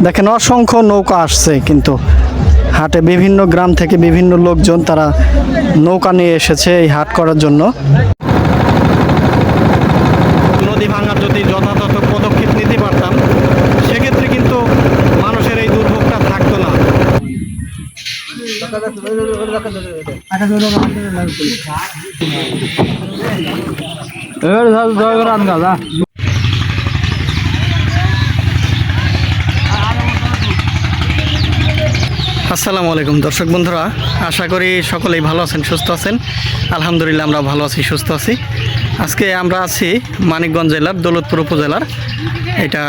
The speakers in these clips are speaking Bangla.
দেখেন অসংখ্য নৌকা আসছে, কিন্তু হাটে বিভিন্ন গ্রাম থেকে বিভিন্ন লোকজন তারা নৌকা নিয়ে এসেছে এই হাট করার জন্য। নদী ভাঙার যদি যথাযথ পদক্ষেপ নিতে পারতাম সেক্ষেত্রে কিন্তু মানুষের এই দুর্ভোগটা থাকতো না। আসসালামু আলাইকুম দর্শক বন্ধুরা, আশা করি সকলেই ভালো আছেন, সুস্থ আছেন। আলহামদুলিল্লাহ আমরা ভালো আছি, সুস্থ আছি। আজকে আমরা আছি মানিকগঞ্জ জেলার দৌলতপুর উপজেলার, এটা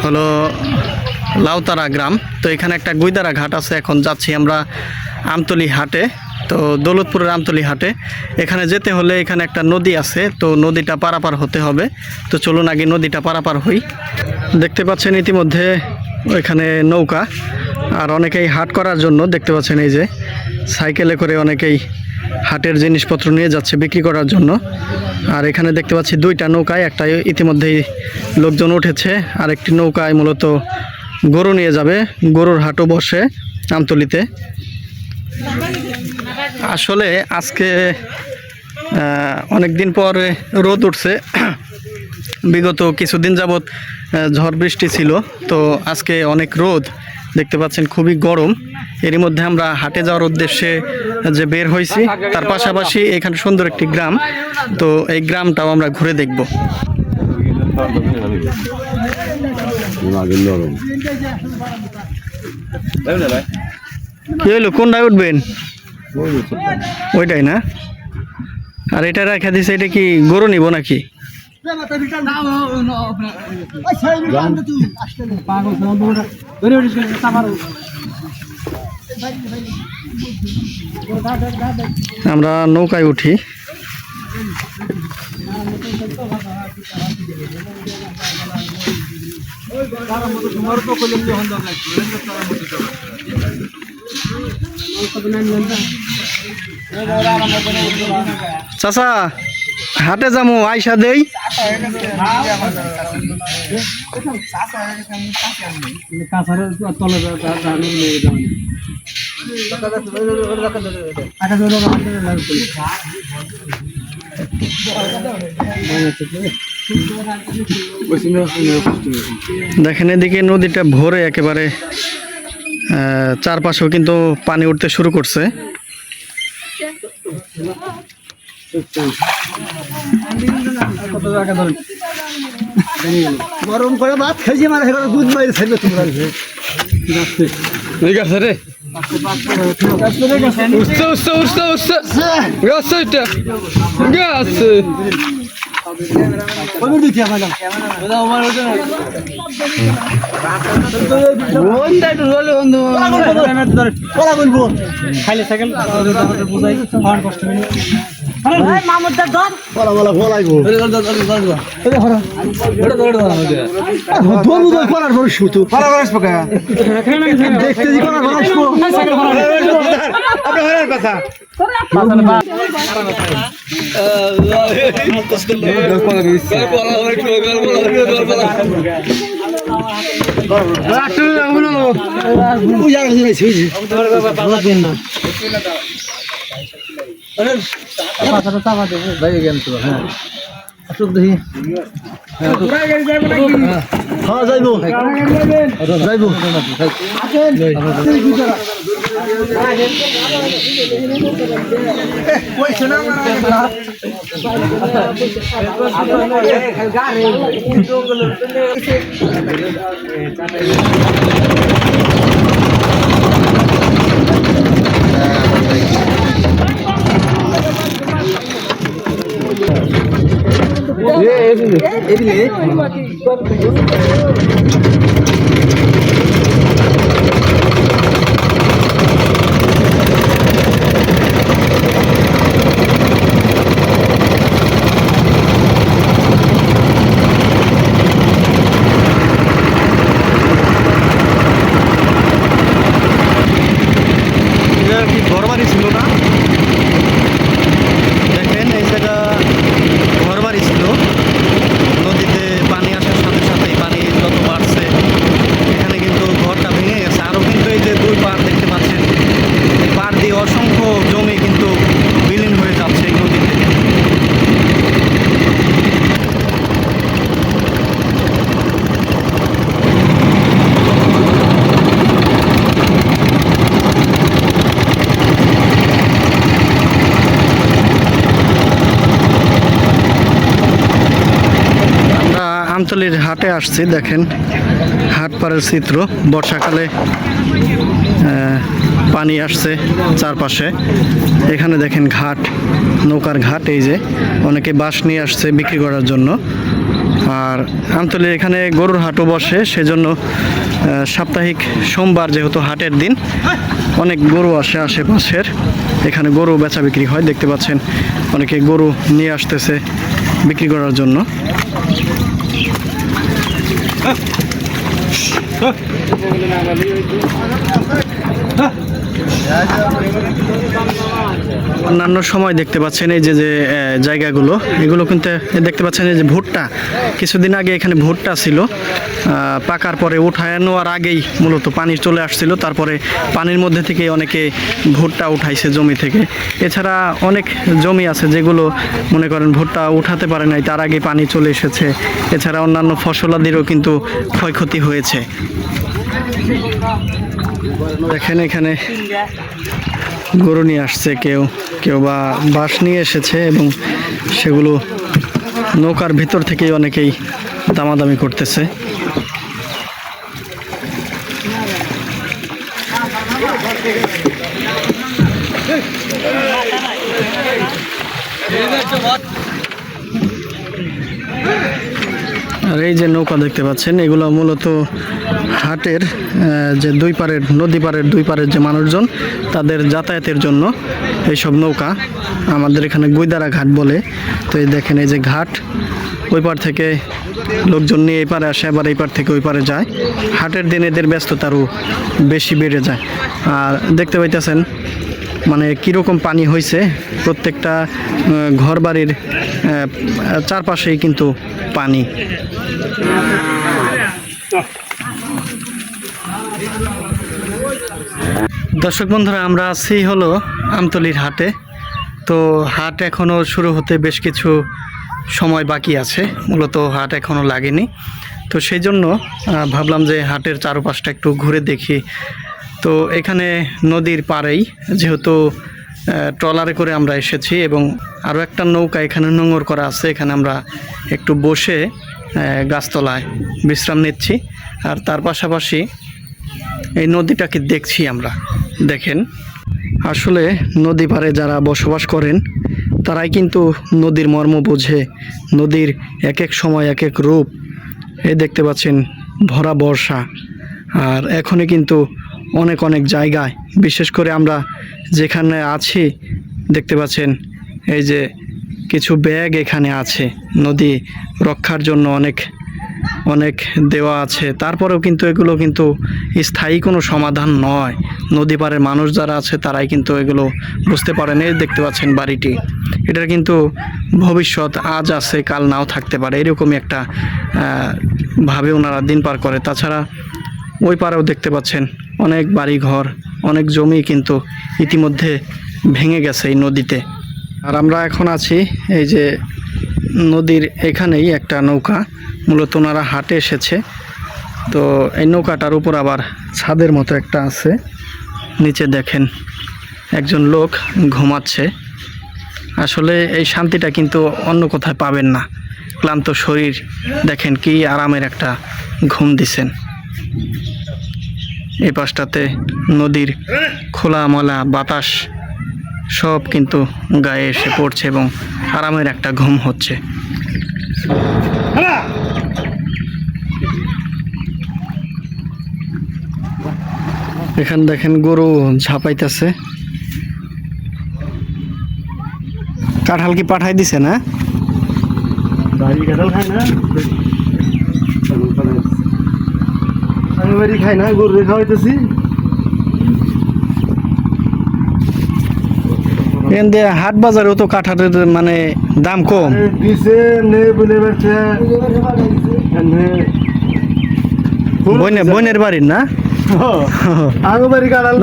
হলো লাউতারা গ্রাম। তো এখানে একটা গুইদারা ঘাট আছে, এখন যাচ্ছি আমরা আমতলী হাটে। তো দৌলতপুরের আমতলী হাটে এখানে যেতে হলে এখানে একটা নদী আছে, তো নদীটা পারাপার হতে হবে। তো চলুন আগে নদীটা পারাপার হই। দেখতে পাচ্ছেন ইতিমধ্যে ওইখানে নৌকা, আর অনেকেই হাট করার জন্য দেখতে পাচ্ছেন এই যে সাইকেলে করে অনেকেই হাটের জিনিসপত্র নিয়ে যাচ্ছে বিক্রি করার জন্য। আর এখানে দেখতে পাচ্ছি দুইটা নৌকায়, একটা ইতিমধ্যেই লোকজন উঠেছে, আর একটি নৌকায় মূলত গরু নিয়ে যাবে। গরুর হাটও বসে আমতলীতে। আসলে আজকে অনেক দিন পর রোদ উঠছে, বিগত কিছুদিন যাবৎ ঝড় বৃষ্টি ছিল, তো আজকে অনেক রোদ দেখতে পাচ্ছেন, খুবই গরম। এরই মধ্যে আমরা হাটে যাওয়ার উদ্দেশ্যে যে বের হয়েছি, তার পাশাপাশি এখানে সুন্দর একটি গ্রাম, তো এই গ্রামটাও আমরা ঘুরে দেখব। কি হইলো, কোনটায় উঠবেন? ওইটাই না? আর এটা রাখা দিছে, এটা কি গরু নিব নাকি? আমরা নৌকায় উঠি। চাচা হাটে যামু, আইসা দেই। দেখেন এদিকে নদীটা ভরে একেবারে, চারপাশেও কিন্তু পানি উঠতে শুরু করছে। গরম করে ভাত খাইছি, মানে দুধ মারি খাইবে তোমরা। ঠিক আছে রে, উঠছে উঠছে উঠছে উঠছে গাছে, এটা গাছে খাইলে সাইকেল বুঝাই কষ্ট ঘরবাড়ি ছিল না, দেখেন এই জায়গা ঘরবাড়ি ছিল। নদীতে পানি আসার সাথে সাথেই পানি যত বাড়ছে আমতলির হাটে আসছি, দেখেন হাট পাড়ের চিত্র। বর্ষাকালে পানি আসছে চারপাশে। এখানে দেখেন ঘাট, নৌকার ঘাট। এই যে অনেকে বাঁশ নিয়ে আসছে বিক্রি করার জন্য। আর আমতলির এখানে গরুর হাটও বসে, সেজন্য সাপ্তাহিক সোমবার যেহেতু হাটের দিন, অনেক গরু আসে আশেপাশের। এখানে গরু বেচা বিক্রি হয়, দেখতে পাচ্ছেন অনেকে গরু নিয়ে আসতেছে বিক্রি করার জন্য। অন্যান্য সময় দেখতে পাচ্ছেন এই যে জায়গাগুলো, এগুলো কিন্তু দেখতে পাচ্ছেন এই যে ভুট্টা, কিছুদিন আগে এখানে ভুট্টা ছিল, পাকার পরে উঠায় নেওয়ার আগেই মূলত পানি চলে আসছিল, তারপরে পানির মধ্যে থেকে অনেকে ভুট্টা উঠাইছে জমি থেকে। এছাড়া অনেক জমি আছে যেগুলো মনে করেন ভুট্টা উঠাতে পারে নাই, তার আগে পানি চলে এসেছে। এছাড়া অন্যান্য ফসলাদিরও কিন্তু ক্ষয়ক্ষতি হয়েছে। দেখেন এখানে গরু নিয়ে আসছে কেউ, কেউ বা বাঁশ নিয়ে এসেছে এবং সেগুলো নৌকার ভিতর থেকেই অনেকেই দামাদামি করতেছে। আর এই যে নৌকা দেখতে পাচ্ছেন, এগুলো মূলত হাটের যে দুই পারের, নদী পারের দুই পারের যে মানুষজন, তাদের যাতায়াতের জন্য এইসব নৌকা। আমাদের এখানে গুইদারা ঘাট বলে। তো এই দেখেন এই যে ঘাট, ওই পার থেকে লোকজন নিয়ে এই পারে আসে, আবার এই পার থেকে ওই পারে যায়। হাটের দিন এদের ব্যস্ততা আরও বেশি বেড়ে যায়। আর দেখতে পাইতেছেন মানে কীরকম পানি হয়েছে, প্রত্যেকটা ঘর বাড়ির চারপাশেই কিন্তু পানি। দর্শক বন্ধুরা, আমরা আছি হলো আমতলির হাটে। তো হাট এখনও শুরু হতে বেশ কিছু সময় বাকি আছে, মূলত হাট এখনও লাগেনি। তো সেই জন্য ভাবলাম যে হাটের চারপাশটা একটু ঘুরে দেখি। তো এখানে নদীর পাড়েই যেহেতু ট্রলারে করে আমরা এসেছি, এবং আরও একটা নৌকা এখানে নোঙর করা আছে, এখানে আমরা একটু বসে গাছতলায় বিশ্রাম নিচ্ছি। আর তার পাশাপাশি এই নদীটাকে দেখছি আমরা। দেখেন আসলে নদী পাড়ে যারা বসবাস করেন তারাই কিন্তু নদীর মর্ম বোঝে, নদীর এক এক সময় এক এক রূপ। এই দেখতে পাচ্ছেন ভরা বর্ষা, আর এখনই কিন্তু অনেক অনেক জায়গায়, বিশেষ করে আমরা যেখানে আছি দেখতে পাচ্ছেন এই যে কিছু ব্যাগ এখানে আছে, নদী রক্ষার জন্য অনেক অনেক দেওয়া আছে। তারপরেও কিন্তু এগুলো কিন্তু স্থায়ী কোনো সমাধান নয়। নদী পাড়ের মানুষ যারা আছে তারাই কিন্তু এগুলো বুঝতে পারেন। এই দেখতে পাচ্ছেন বাড়িটি, এটার কিন্তু ভবিষ্যৎ আজ আছে কাল নাও থাকতে পারে, এরকমই একটা ভাবে ওনারা দিন পার করে। তাছাড়া ওই পাড়েও দেখতে পাচ্ছেন অনেক বাড়ি ঘর, অনেক জমি কিন্তু ইতিমধ্যে ভেঙে গেছে এই নদীতে। আর আমরা এখন আছি এই যে নদীর এখানেই একটা নৌকা, মূলত ওনারা হাটে এসেছে। তো এই নৌকাটার উপর আবার ছাদের মতো একটা আছে, নিচে দেখেন একজন লোক ঘুমাচ্ছে। আসলে এই শান্তিটা কিন্তু অন্য কোথায় পাবেন না। ক্লান্ত শরীর, দেখেন কি আরামের একটা ঘুম দিছেন। এই পাশটাতে নদীর খোলামেলা বাতাস সব কিন্তু গায়ে এসে পড়ছে এবং আরামের একটা ঘুম হচ্ছে। এখানে দেখেন গরু ঝাঁপাইতেছে। কাঁঠাল কি পাঠাই দিছে না? আমি বাড়ি খাই না, গরু খাওয়াইতেছি। হাট বাজারেও তো কাঁঠালের মানে দাম কম। বোনের বাড়ির না,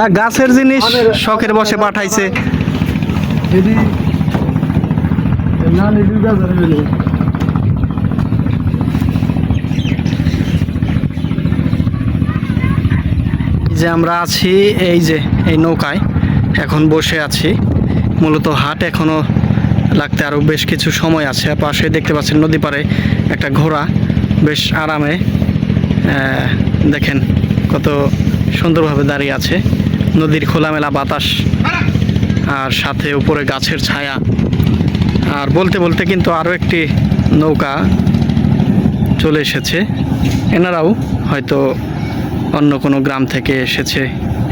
না গাছের জিনিস শখের বসে পাঠাইছে। যে আমরা আছি এই যে এই নৌকায় এখন বসে আছি, মূলত হাট এখনো লাগতে আরও বেশ কিছু সময় আছে। পাশে দেখতে পাচ্ছেন নদী পাড়ে একটা ঘোড়া, বেশ আরামে দেখেন কত সুন্দরভাবে দাঁড়িয়ে আছে। নদীর খোলামেলা বাতাস আর সাথে উপরে গাছের ছায়া। আর বলতে বলতে কিন্তু আরও একটি নৌকা চলে এসেছে। এনারাও হয়তো অন্য কোনো গ্রাম থেকে এসেছে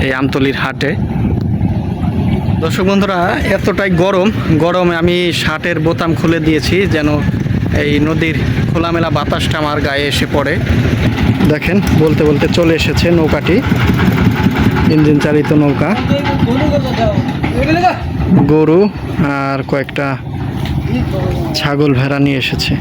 এই আমতলির হাটে। দর্শক বন্ধুরা, এতটাই গরমে আমি শার্টের বোতাম খুলে দিয়েছি যেন এই নদীর খোলামেলা বাতাসটা আমার গায়ে এসে পড়ে। দেখেন বলতে বলতে চলে এসেছে নৌকাটি, ইঞ্জিন চালিত নৌকা। গরু আর কয়েকটা ছাগল ভেড়া নিয়ে এসেছে।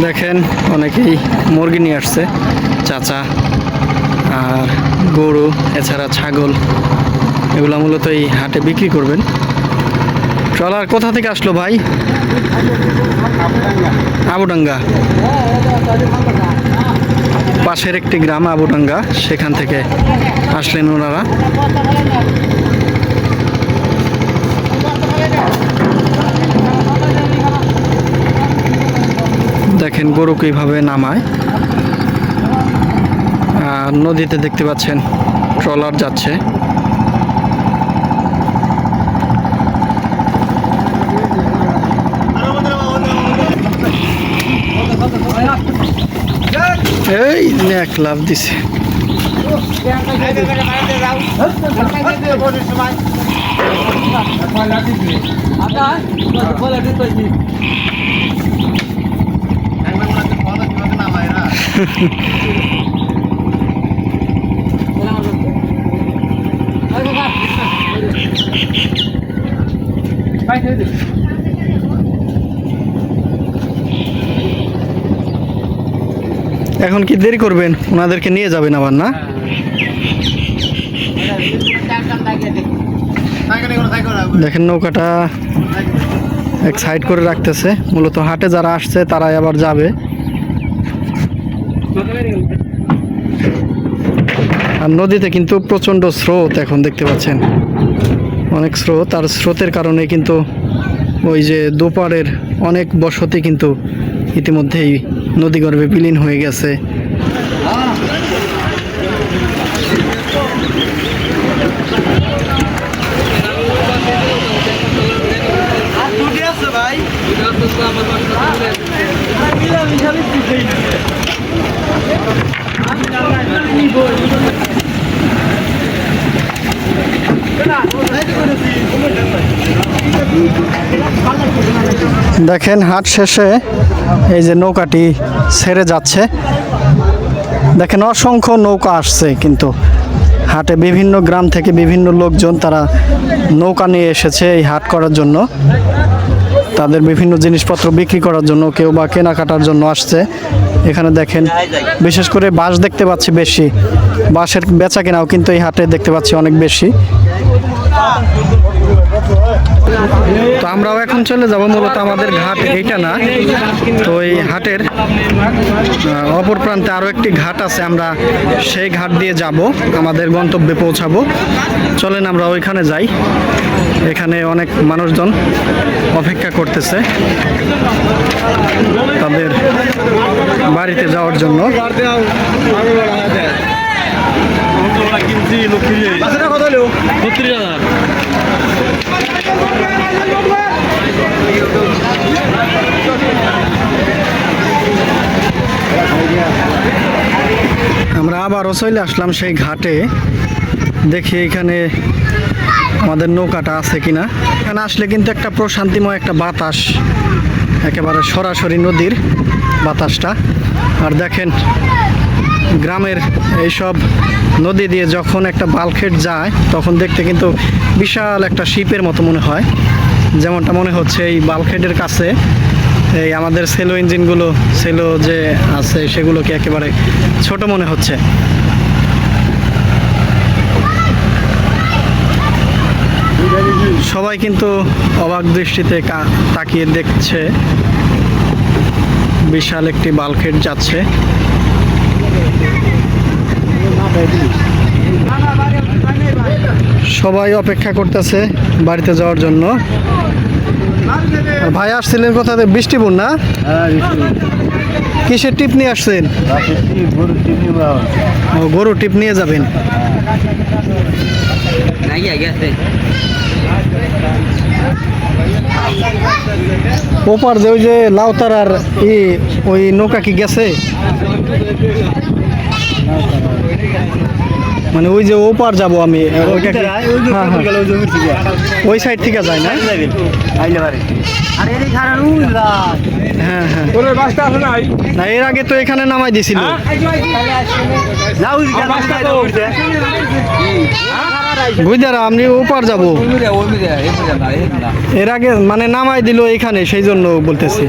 দেখেন অনেকেই মুরগি নিয়ে আসছে, চাচা, আর গরু, এছাড়া ছাগল, এগুলো মূলত এই হাটে বিক্রি করবেন। ট্রলার কোথা থেকে আসলো ভাই? আবুডাঙ্গা, পাশের একটি গ্রাম আবুডাঙ্গা, সেখান থেকে আসলেন ওনারা। দেখেন গরু কীভাবে নামায়। আর নদীতে দেখতে পাচ্ছেন ট্রলার যাচ্ছে। এই নেক লাভ দিছে। এখন কি দেরি করবেন? ওনাদেরকে নিয়ে যাবেন আবার, না? দেখেন নৌকাটা এক সাইড করে রাখতেছে। মূলত হাটে যারা আসছে তারাই আবার যাবে। আর নদীতে কিন্তু প্রচণ্ড স্রোত, এখন দেখতে পাচ্ছেন অনেক স্রোত। আর স্রোতের কারণে কিন্তু ওই যে দুপাড়ের অনেক বসতি কিন্তু ইতিমধ্যেই নদীগর্ভে বিলীন হয়ে গেছে। দেখেন হাট শেষে এই যে নৌকাটি ছেড়ে যাচ্ছে। দেখেন অসংখ্য নৌকা আসছে কিন্তু হাটে, বিভিন্ন গ্রাম থেকে বিভিন্ন লোকজন তারা নৌকা নিয়ে এসেছে এই হাট করার জন্য, তাদের বিভিন্ন জিনিসপত্র বিক্রি করার জন্য, কেউ বা কেনাকাটার জন্য আসছে। এখানে দেখেন বিশেষ করে বাঁশ দেখতে পাচ্ছি বেশি, বাঁশের বেচা কেনাও কিন্তু এই হাটে দেখতে পাচ্ছি অনেক বেশি। তো আমরাও এখন চলে যাব, মূলত আমাদের ঘাট এইটা না, তো এই হাটের অপর প্রান্তে আরও একটি ঘাট আছে, আমরা সেই ঘাট দিয়ে যাব, আমাদের গন্তব্যে পৌঁছাবো। চলেন আমরা ওইখানে যাই। এখানে অনেক মানুষজন অপেক্ষা করতেছে তাদের বাড়িতে যাওয়ার জন্য। আমরা আবারও চলে আসলাম সেই ঘাটে, দেখি এখানে আমাদের নৌকাটা আছে কিনা। এখানে আসলে কিন্তু একটা প্রশান্তিময় একটা বাতাস, একেবারে সরাসরি নদীর বাতাসটা। আর দেখেন গ্রামের এইসব নদী দিয়ে যখন একটা বাল্কহেড যায় তখন দেখতে কিন্তু বিশাল একটা শিপের মতো মনে হয়, যেমনটা মনে হচ্ছে এই বাল্কহেডের কাছে এই আমাদের সেলো ইঞ্জিনগুলো সেলো যে আছে সেগুলোকে একেবারে ছোট মনে হচ্ছে। সবাই কিন্তু অবাক দৃষ্টিতে তাকিয়ে দেখছে। বিশাল একটি বাল্কহেড যাচ্ছে। সবাই অপেক্ষা করতেছে বাড়িতে যাওয়ার জন্য। আর ভাই আসছিলেন কোথাতে? বৃষ্টিপুর না? কিসের টিপ নিয়ে আসছেন? ও, গরু টিপ নিয়ে যাবেন। ওপার যে ওই যে লাউতারার ওই নৌকা কি গেছে? মানে ওই যে ওপার যাব আমি, ওইটা কি? হ্যাঁ, হ্যাঁ। ওই সাইড থেকে যায় না? হ্যাঁ হ্যাঁ, না এর আগে তো এখানে নামাই দিছিল। বুঝদারা আপনি ওপার যাব, এর আগে মানে নামাই দিল এখানে, সেই জন্য বলতেছি।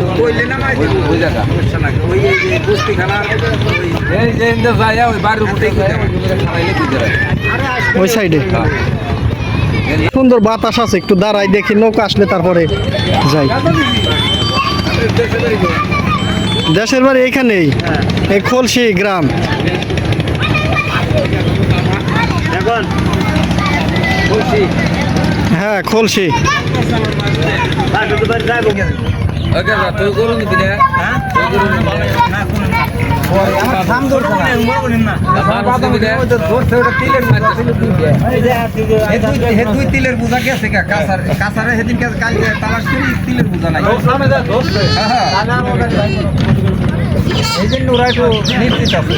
ওই সাইডে সুন্দর বাতাস আছে, একটু দাঁড়াই দেখি নৌকা আসলে তারপরে যাই। দেশের বাড়ি এইখানেই, এই খলসি গ্রাম। হ্যাঁ খলসি। তিলের বোঝা গেছে কাছারে সেদিন তালাশ করি তিলের বোঝা নাই, এই জন্য ওরা একটু নিশ্চিত আছে।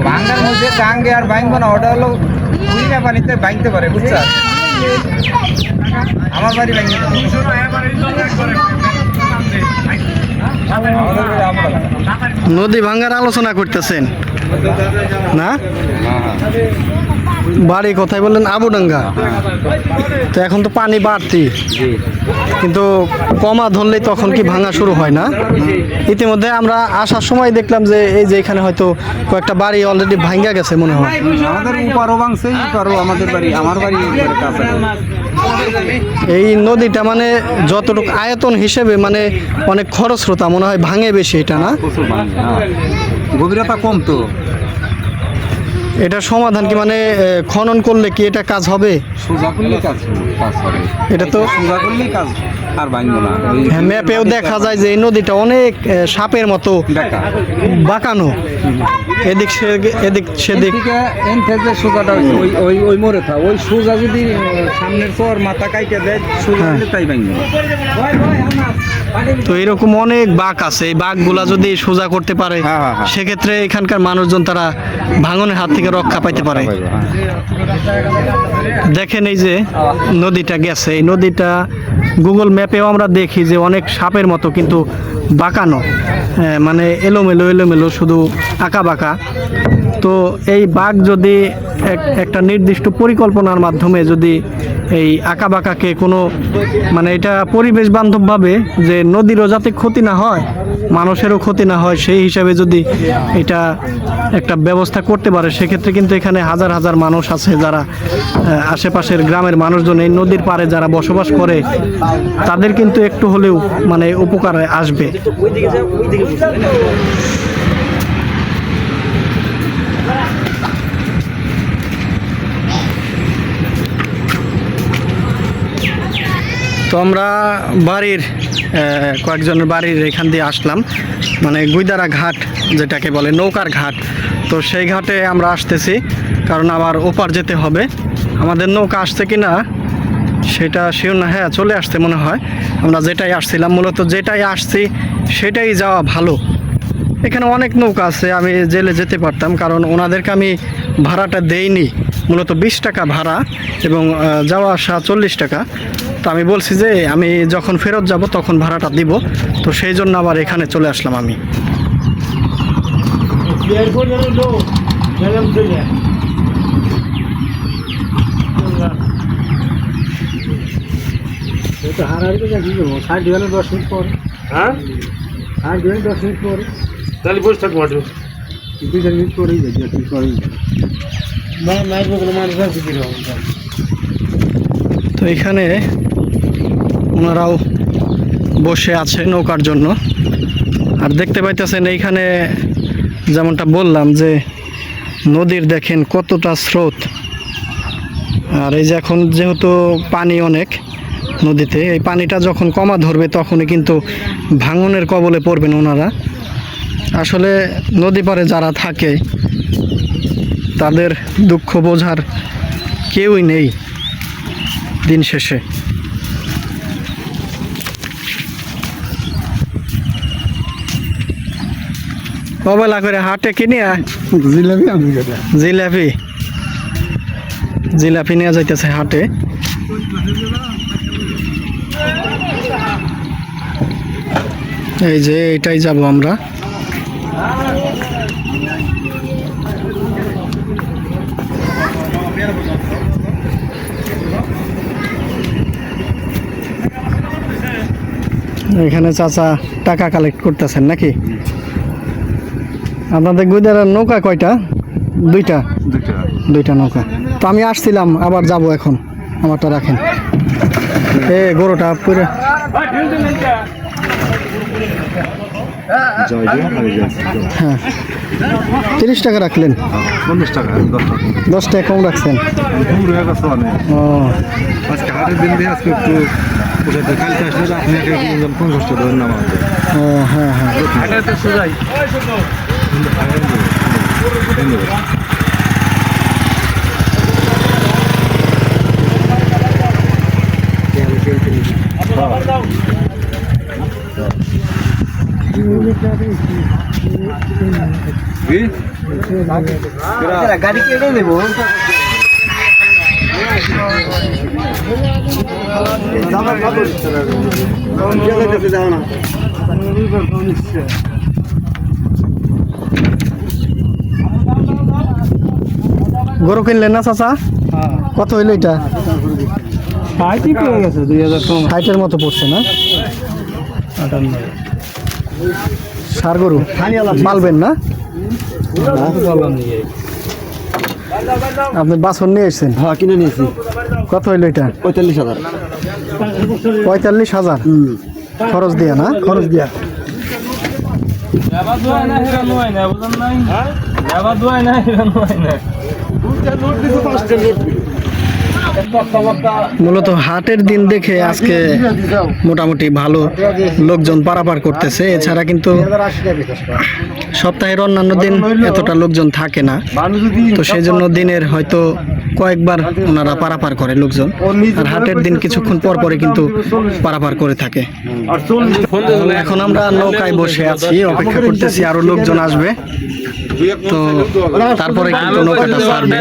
ভাঙ্গার মধ্যে গাঙ্গে আর ভাঙবো না, ওটা হলো কুইনা পানিতে ভাঙতে পারে, বুঝছো? আমার বাড়ি ভাঙতে নদী ভাঙ্গার আলোচনা করতেছেন না? বাড়ি কোথায় বললেন? আবুডাঙ্গা। তো এখন তো পানি বাড়তি, কিন্তু কমা ধরলেই তখন কি ভাঙা শুরু হয় না? ইতিমধ্যে আমরা আসার সময় দেখলাম যে এই যে এখানে হয়তো কয়েকটা বাড়ি অলরেডি ভাঙ্গা গেছে মনে হয়। আমাদের উপারও ভাঙছে, উপারও আমাদের বাড়ি, আমার বাড়ি কাছে। এই নদীটা মানে যতটুকু আয়তন হিসেবে মানে অনেক খরস্রোতা মনে হয়, ভাঙে বেশি এটা না? গভীরতা কম তো। এটা সমাধান কি মানে খনন করলে কি এটা কাজ হবে? সোজা করলেই কাজ হবে, এটা তো সোজা করলেই কাজ, আর ভাঙবো না। হ্যাঁ, ম্যাপেও দেখা যায় যে এই নদীটা অনেক সাপের মতো বাঁকানো, এদিক সেদিক। সোজাটা ওই মোড়ে থা, ওই সোজা যদি সামনের চর মাথা কাইটে দেয় সোজা হলে তাই ভাঙবে। তো এরকম অনেক বাঁক আছে, এই বাঁকগুলা যদি সোজা করতে পারে সেক্ষেত্রে এখানকার মানুষজন তারা ভাঙনের হাত থেকে রক্ষা পাইতে পারে। দেখেন এই যে নদীটা গেছে, এই নদীটা গুগল ম্যাপেও আমরা দেখি যে অনেক সাপের মতো কিন্তু বাঁকানো, মানে এলোমেলো এলোমেলো, শুধু আঁকা বাঁকা। তো এই বাঁক যদি একটা নির্দিষ্ট পরিকল্পনার মাধ্যমে যদি এই আঁকা বাঁকাকে কোনো মানে এটা পরিবেশ বান্ধবভাবে, যে নদীরও যাতে ক্ষতি না হয় মানুষেরও ক্ষতি না হয়, সেই হিসাবে যদি এটা একটা ব্যবস্থা করতে পারে সেক্ষেত্রে কিন্তু এখানে হাজার হাজার মানুষ আছে যারা আশেপাশের গ্রামের মানুষজন এই নদীর পাড়ে যারা বসবাস করে, তাদের কিন্তু একটু হলেও মানে উপকারে আসবে। তো আমরা বাড়ির কয়েকজনের বাড়ির এখান দিয়ে আসলাম, মানে গুইদারা ঘাট যেটাকে বলে নৌকার ঘাট। তো সেই ঘাটে আমরা আসতেছি কারণ আবার ওপার যেতে হবে। আমাদের নৌকা আসছে কি না সেটা শিওর না। হ্যাঁ চলে আসতে মনে হয়, আমরা যেটাই আসছিলাম মূলত যেটাই আসছি সেটাই যাওয়া ভালো। এখানে অনেক নৌকা আছে, আমি জেলে যেতে পারতাম কারণ ওনাদেরকে আমি ভাড়াটা দেইনি, মূলত 20 টাকা ভাড়া এবং যাওয়া আসা 40 টাকা। তো আমি বলছি যে আমি যখন ফেরত যাব তখন ভাড়াটা দিব, তো সেই জন্য আবার এখানে চলে আসলাম আমি। তো হারাইতে যাচ্ছি তো 60 গেলে 10 মিনিট পর হ্যাঁ 60 গেলে 10 মিনিট পর তাহলে বসে থাকবো একটু 2 মিনিট পরেই যাই 10 মিনিট পরেই মায়ের বগলে মানুষ আছে কিরকম তো এখানে ওনারাও বসে আছে নৌকার জন্য। আর দেখতে পাইতেছেন এইখানে যেমনটা বললাম যে নদীর দেখেন কতটা স্রোত। আর এই যে এখন যেহেতু পানি অনেক নদীতে, এই পানিটা যখন কমা ধরবে তখনই কিন্তু ভাঙনের কবলে পড়বেন ওনারা। আসলে নদী পাড়ে যারা থাকে তাদের দুঃখ বোঝার কেউই নেই দিন শেষে। অবহেলা করে হাটে কিনে জিলাপি আমি যেটা জিলাপি জিলাপি নিয়ে যাইতেছে হাটে। এই যে এটাই যাব আমরা। এখানে চাচা টাকা কালেক্ট করতেছেন নাকি? আপনাদের গুইদারের নৌকা কয়টা? দুইটা নৌকা। তো আমি আসছিলাম, আবার যাব এখন। আমারটা রাখেন। গরুটা পুরো হ্যাঁ 30 টাকা রাখলেন, 50 টাকা 10 টাকা কম রাখছেন। ও আজকে হাটের দিন দিয়ে আজকে একটু পোষাতে কালকে আসলে আপনি 50 টাকা ধরে নামা ও হ্যাঁ হ্যাঁ হাটাতে সোজাই গাড়ি কেটে দেবো গরু কিনলেন না চাচা? কত হইলো এটা? 60 মতো পড়ছে না? সার গরু পালবেন না? আপনি বাছর নিয়ে এসছেন? হ্যাঁ কিনে নিয়েছি। কত হইলো এটা? 45,000। 45,000 খরচ দিয়া না? খরচ দিয়া মূলত হাটের দিন দেখে আজকে মোটামুটি ভালো লোকজন পারাপার করতেছে। এছাড়া কিন্তু সপ্তাহের অন্যান্য দিন এতটা লোকজন থাকে না, তো সেই জন্য দিনের হয়তো কয়েকবার ওনারা পারাপার করে লোকজন। আর হাটের দিন কিছুক্ষণ পর পরে কিন্তু পারাপার করে থাকে। এখন আমরা নৌকায় বসে আছি, অপেক্ষা করতেছি আরো লোকজন আসবে, তো তারপরে কিন্তু নৌকাটা ছাড়বে।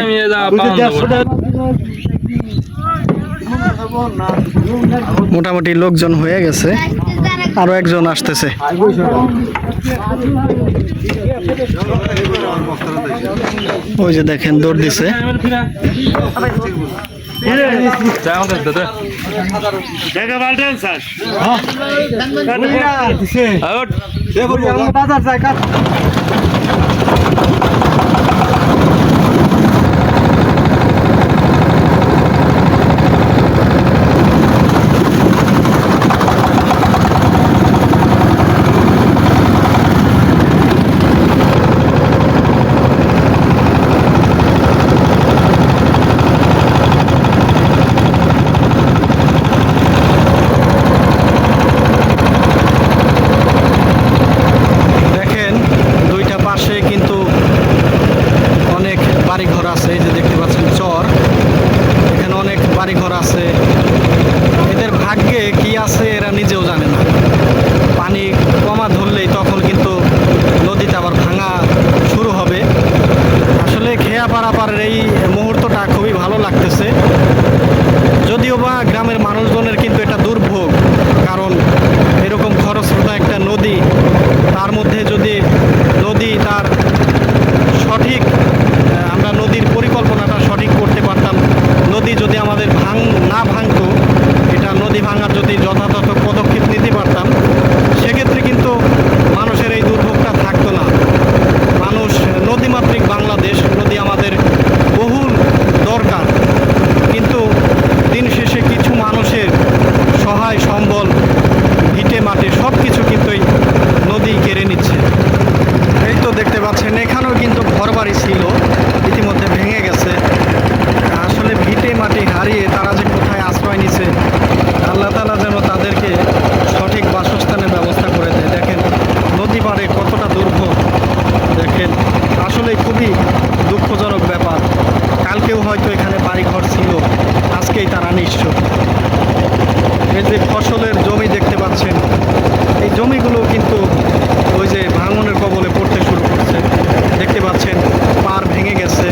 মোটামুটি লোকজন হয়ে গেছে, আরো একজন আসতেছে। ওই যে দেখেন দৌড় দিছে। পারাপারের এই মুহূর্তটা খুবই ভালো লাগতেছে। যদিও বা গ্রামের মানুষজনের কিন্তু এটা দুর্ভোগ, কারণ এরকম খরস্রোতা একটা নদী, তার মধ্যে যদি নদী তার সঠিক আমরা নদীর পরিকল্পনাটা সঠিক করতে পারতাম, নদী যদি আমাদের না ভাঙতো, এটা নদী ভাঙার যদি হয়তো এখানে বাড়িঘর ছিল, আজকেই তারা নিঃস্ব। এই যে ফসলের জমি দেখতে পাচ্ছেন, এই জমিগুলো কিন্তু ওই যে ভাঙনের কবলে পড়তে শুরু করছে। দেখতে পাচ্ছেন পাড় ভেঙে গেছে।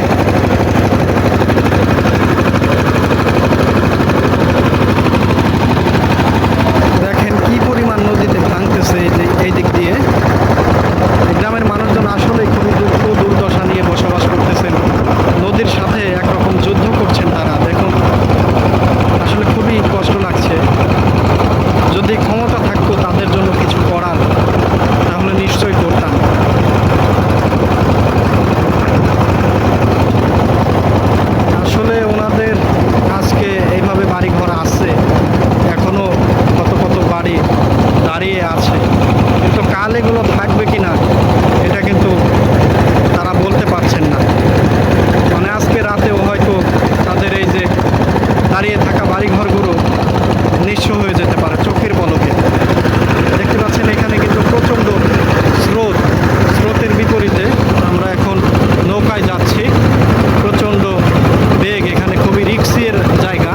দেখেন কি পরিমাণ নদীতে ভাঙতেছে এই যে এই দিক দিয়ে। গ্রামের মানুষজন আসলে খুবই দুঃখ দুর্দশা নিয়ে বসবাস করতেছেন। নদীর সাথে একরকম যুদ্ধ করছেন তারা। দেখুন আসলে খুবই কষ্ট লাগছে। যদি ক্ষমতা থাকতো তাদের জন্য কিছু করার, তাহলে নিশ্চয়ই করতাম। আসলে ওনাদের আজকে এইভাবে বাড়ি ঘর আছে, এখনো কত কত বাড়ি দাঁড়িয়ে আছে, কিন্তু কাল এগুলো থাকবে কিনা এটা কিন্তু তারা বলতে পারছেন না। মানে আজকে রাতেও হয়তো তাদের এই যে দাঁড়িয়ে থাকা বাড়িঘরগুলো নিঃস্ব হয়ে যেতে পারে চোখের পলকে। দেখতে পাচ্ছেন এখানে কিন্তু প্রচণ্ড স্রোতের বিপরীতে আমরা এখন নৌকায় যাচ্ছি। প্রচণ্ড বেগ, এখানে খুবই রিস্কের জায়গা।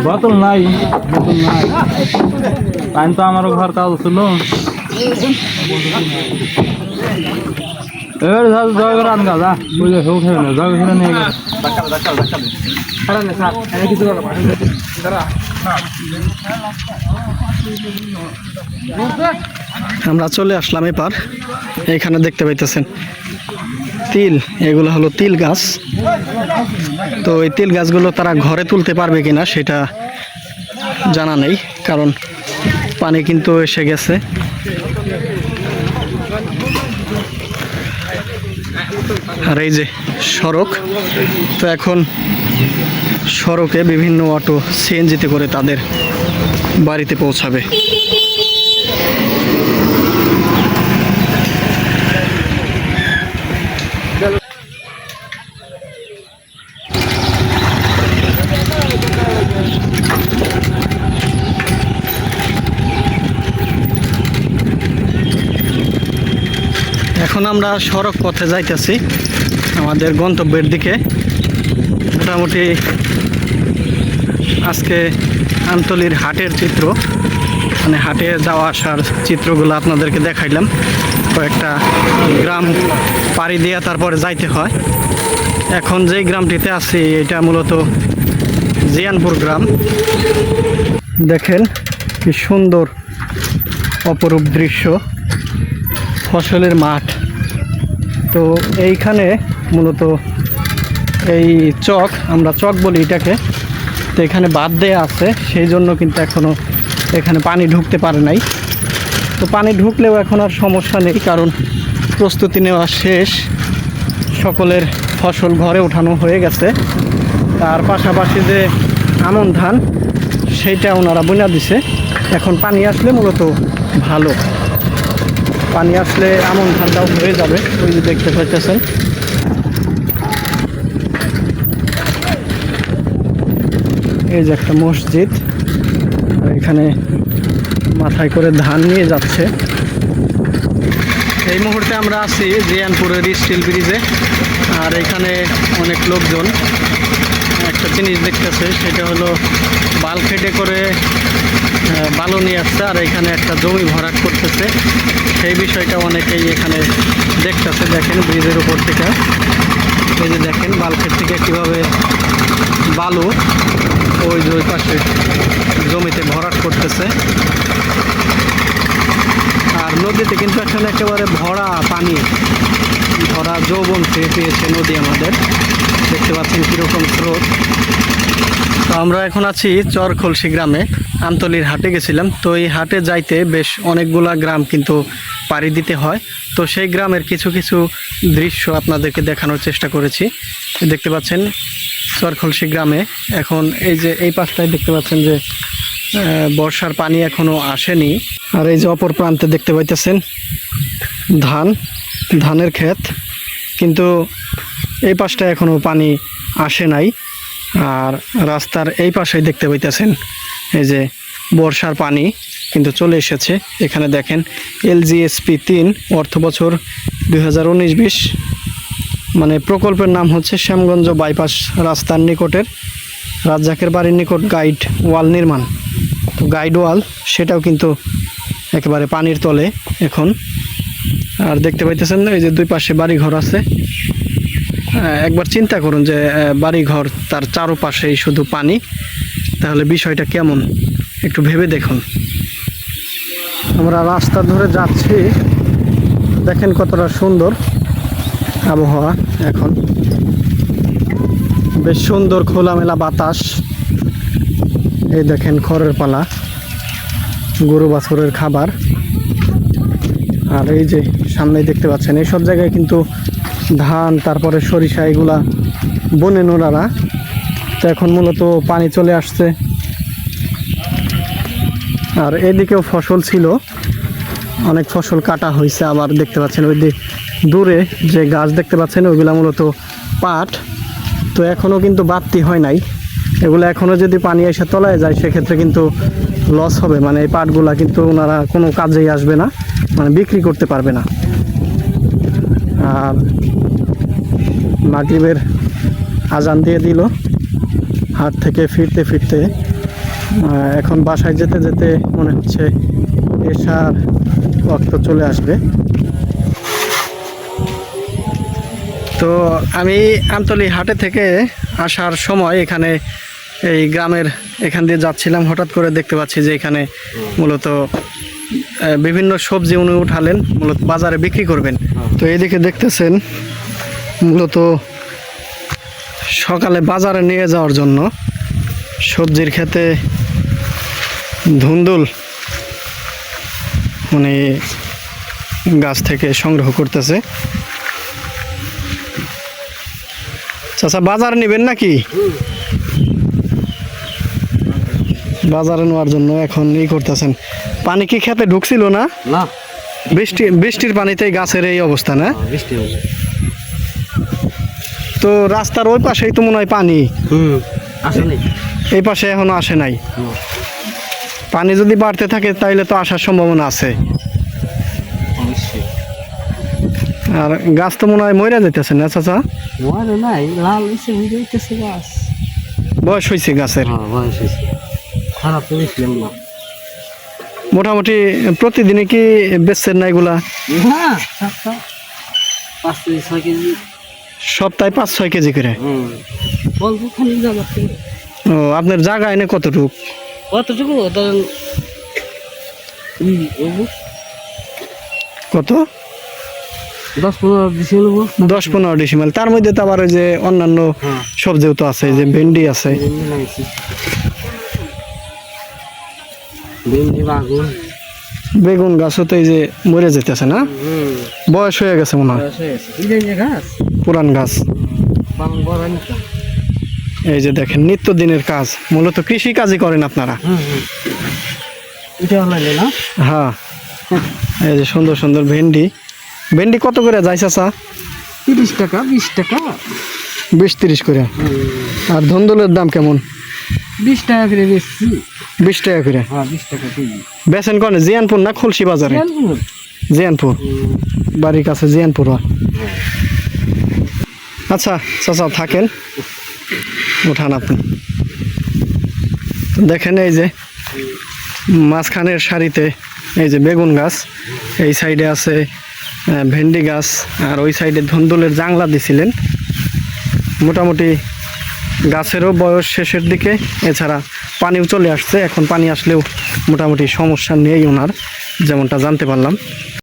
বোতল নাই, পানি তো আমারও ঘর কাজ ছিল। এবার জয় করে আন গাছ বুঝলে সব খেয়ে না, জয় করে নিয়ে গেছে। আমরা চলে আসলাম এপার। এখানে দেখতে পাইতেছেন তিল, এগুলো হলো তিল গাছ। তো এই তিল গাছগুলো তারা ঘরে তুলতে পারবে কিনা সেটা জানা নেই, কারণ পানি কিন্তু এসে গেছে। আর এই যে সড়ক, তো এখন সড়কে বিভিন্ন অটো সিএনজিতে করে তাদের বাড়িতে পৌঁছাবে। এখন আমরা সড়ক পথে যাইতেছি আমাদের গন্তব্যের দিকে। মোটামুটি আজকে আমতলির হাটের চিত্র, মানে হাটে যাওয়া আসার চিত্রগুলো আপনাদেরকে দেখাইলাম। কয়েকটা গ্রাম পাড়ি দিয়ে তারপরে যাইতে হয়। এখন যেই গ্রামটিতে আছি এটা মূলত জিয়ানপুর গ্রাম। দেখেন কি সুন্দর অপরূপ দৃশ্য, ফসলের মাঠ। তো এইখানে মূলত এই চক, আমরা চক বলি এটাকে, তো এখানে বাঁধ দেয়া আছে, সেই জন্য কিন্তু এখনও এখানে পানি ঢুকতে পারে নাই। তো পানি ঢুকলেও এখন আর সমস্যা নেই, কারণ প্রস্তুতি নেওয়া শেষ। সকলের ফসল ঘরে ওঠানো হয়ে গেছে। তার পাশাপাশি যে আমন ধান সেইটা ওনারা বুনা দিছে। এখন পানি আসলে মূলত ভালো, পানি আসলে আমন ধানটাও হয়ে যাবে। ওই যে দেখতে পাচ্ছেন এই যে একটা মসজিদ, আর এখানে মাথায় করে ধান নিয়ে যাচ্ছে। এই মুহূর্তে আমরা আছি জিয়ানপুরের স্টিল ব্রিজে, আর এখানে অনেক লোকজন একটা জিনিস দেখতেছে, সেটা হলো বালখেটে করে বালু নিয়ে আসছে, আর এখানে একটা জমি ভরাট করতেছে। সেই বিষয়টা অনেকেই এখানে দেখতেছে। দেখেন ব্রিজের উপর থেকে, এই যে দেখেন বালখেট থেকে কীভাবে বালু ওই যে ওই পাশে জমিতে ভরাট করতেছে। আর নদীতে কিন্তু এখন একেবারে ভরা পানি, ভরা যৌবন ফিরে পেয়েছে নদী আমাদের। দেখতে পাচ্ছেন কীরকম স্রোত। তো আমরা এখন আছি চরখলসি গ্রামে, আমতলির হাটে গেছিলাম। তো এই হাটে যাইতে বেশ অনেকগুলা গ্রাম কিন্তু পাড়ি দিতে হয়। তো সেই গ্রামের কিছু কিছু দৃশ্য আপনাদেরকে দেখানোর চেষ্টা করেছি। দেখতে পাচ্ছেন চরখলসি গ্রামে এখন এই যে এই পাশটায় দেখতে পাচ্ছেন যে বর্ষার পানি এখনো আসেনি। আর এই যে অপর প্রান্তে দেখতে পাইতেছেন ধানের ক্ষেত, কিন্তু এই পাশটায় এখনো পানি আসে নাই। আর রাস্তার এই পাশেই দেখতে পাইতেছেন এই যে বর্ষার পানি কিন্তু চলে এসেছে। এখানে দেখেন LGSP 3 অর্থ বছর 2019-20, মানে প্রকল্পের নাম হচ্ছে শ্যামগঞ্জ বাইপাস রাস্তার নিকটের রাজ্জাকের বাড়ির নিকট গাইড ওয়াল নির্মাণ। তো গাইড ওয়াল সেটাও কিন্তু একেবারে পানির তলে এখন। আর দেখতে পাইতেছেন এই যে দুই পাশে বাড়িঘর আছে। একবার চিন্তা করুন যে বাড়িঘর তার চারপাশেই শুধু পানি, তাহলে বিষয়টা কেমন একটু ভেবে দেখুন। আমরা রাস্তা ধরে যাচ্ছি, দেখেন কতটা সুন্দর আবহাওয়া। এখন বেশ সুন্দর খোলামেলা বাতাস। এই দেখেন খড়ের পালা, গরু বাছুরের খাবার। আর এই যে সামনে দেখতে পাচ্ছেন এই সব জায়গায় কিন্তু ধান, তারপরে সরিষা, এগুলা বনে নোড়ারা। তো এখন মূলত পানি চলে আসছে। আর এদিকেও ফসল ছিল, অনেক ফসল কাটা হয়েছে। আবার দেখতে পাচ্ছেন ওই দূরে যে গাছ দেখতে পাচ্ছেন ওইগুলা মূলত পাট। তো এখনও কিন্তু বাড়তি হয় নাই। এগুলো এখনও যদি পানি এসে তলায় যায় সেক্ষেত্রে কিন্তু লস হবে, মানে এই পাটগুলা কিন্তু ওনারা কোনো কাজেই আসবে না, মানে বিক্রি করতে পারবে না। আর মাগরিবের আজান দিয়ে দিল। হাট থেকে ফিরতে ফিরতে এখন বাসায় যেতে যেতে মনে হচ্ছে এশার ওয়াক্ত চলে আসবে। তো আমি আমতলী হাটে থেকে আসার সময় এখানে এই গ্রামের এখান দিয়ে যাচ্ছিলাম, হঠাৎ করে দেখতে পাচ্ছি যে এখানে মূলত বিভিন্ন সবজি উনি উঠালেন, মূলত বাজারে বিক্রি করবেন। তো এইদিকে দেখতেছেন মূলত সকালে বাজারে নিয়ে যাওয়ার জন্য সবজির ক্ষেতে ধুন্দুল উনি গাছ থেকে সংগ্রহ করতেছে। চাচা বাজার নেবেন নাকি? বাজারে নেওয়ার জন্য এখন করতেছেন। পানি কি খেতে ঢুকছিল না? না, বৃষ্টির পানিতেই গাছের এই অবস্থা না? তো রাস্তার ওই পাশেই তো মনে হয় পানি, আসেনি। এই পাশে এখনো আসে নাই। পানি যদি বাড়তে থাকে তাইলে তো আসার সম্ভাবনা আছে। আর গাছ তো মনে হয় মরে যেতেছে না চাচা? নাই, লাল হয়েছে, হইতেছে গাছ। বয়স হয়েছে গাছের? বয়স হয়েছে, খারাপ তো দেখলাম না। মোটামুটি প্রতিদিনে কি বেচছেন না এগুলা? হ্যাঁ, 5 থেকে 6 কেজি। সপ্তাহে 5-6 কেজি করে? অল্প খালি জায়গা থেকে। ও, আপনার জায়গা এনে কতটুকু? কতটুকু ধরেন কত? 10-15 ডিসি নেবো। 10-15 ডিসিমেল। তার মধ্যে তো আবার ওই যে অন্যান্য সবজিও তো আছে, যে ভেন্ডি আছে। ভেন্ডি, বাগুন, বেগুন গাছও তো এই যে মরে যেতেছে না? বয়স হয়ে গেছে মনে হয়, গাছ পুরান গাছ। এই যে দেখেন নিত্যদিনের কাজ, মূলত কৃষি কাজই করেন আপনারা? এটা হলো না? হ্যাঁ, এই যে সুন্দর সুন্দর ভেন্ডি। ভেন্ডি কত করে যায় চাচা? 30 টাকা, 20 টাকা, 20-30 করে। আর ধুন্দুলের দাম কেমন? 20 টাকা করে বেশি। 20 টাকা করে? হ্যাঁ, 20 টাকা কেজি। বেচেন কনে? জিয়ানপুর না খুলশি বাজারে? জিয়ানপুর, বাড়ির কাছে জিয়ানপুর। আচ্ছা চাচা থাকেন, উঠান আপনি। দেখেন এই যে মাঝখানের সারিতে এই যে বেগুন গাছ, এই সাইডে আছে ভেন্ডি গাছ, আর ওই সাইডে ধুন্দুলের জাংলা দিছিলেন। মোটামুটি গাছেরও বয়স শেষের দিকে, এছাড়া পানিও চলে আসছে। এখন পানি আসলেও মোটামুটি সমস্যা নেই ওনার, যেমনটা জানতে পারলাম।